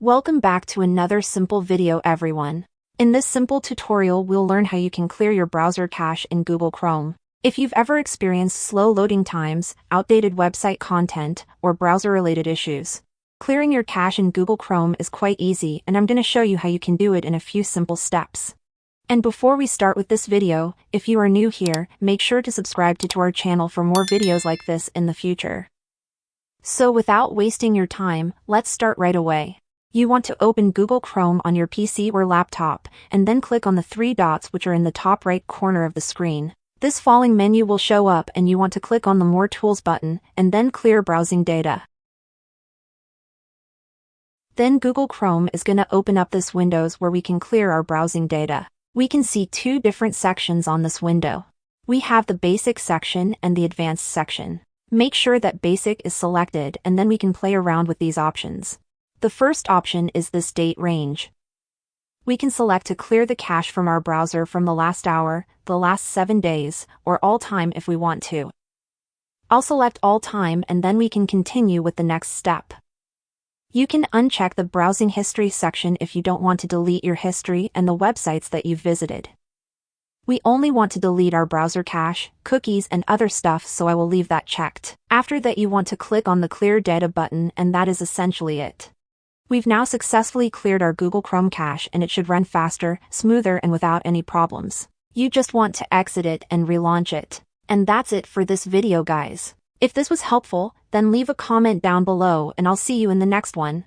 Welcome back to another simple video, everyone. In this simple tutorial, we'll learn how you can clear your browser cache in Google Chrome. If you've ever experienced slow loading times, outdated website content, or browser-related issues, clearing your cache in Google Chrome is quite easy, and I'm going to show you how you can do it in a few simple steps. And before we start with this video, if you are new here, make sure to subscribe to our channel for more videos like this in the future. So without wasting your time, let's start right away. You want to open Google Chrome on your PC or laptop, and then click on the three dots which are in the top right corner of the screen. This following menu will show up and you want to click on the More Tools button, and then Clear Browsing Data. Then Google Chrome is going to open up this window where we can clear our browsing data. We can see two different sections on this window. We have the Basic section and the Advanced section. Make sure that Basic is selected, and then we can play around with these options. The first option is this date range. We can select to clear the cache from our browser from the last hour, the last 7 days, or all time if we want to. I'll select all time, and then we can continue with the next step. You can uncheck the browsing history section if you don't want to delete your history and the websites that you've visited. We only want to delete our browser cache, cookies, and other stuff, so I will leave that checked. After that, you want to click on the Clear Data button, and that is essentially it. We've now successfully cleared our Google Chrome cache, and it should run faster, smoother, and without any problems. You just want to exit it and relaunch it. And that's it for this video, guys. If this was helpful, then leave a comment down below, and I'll see you in the next one.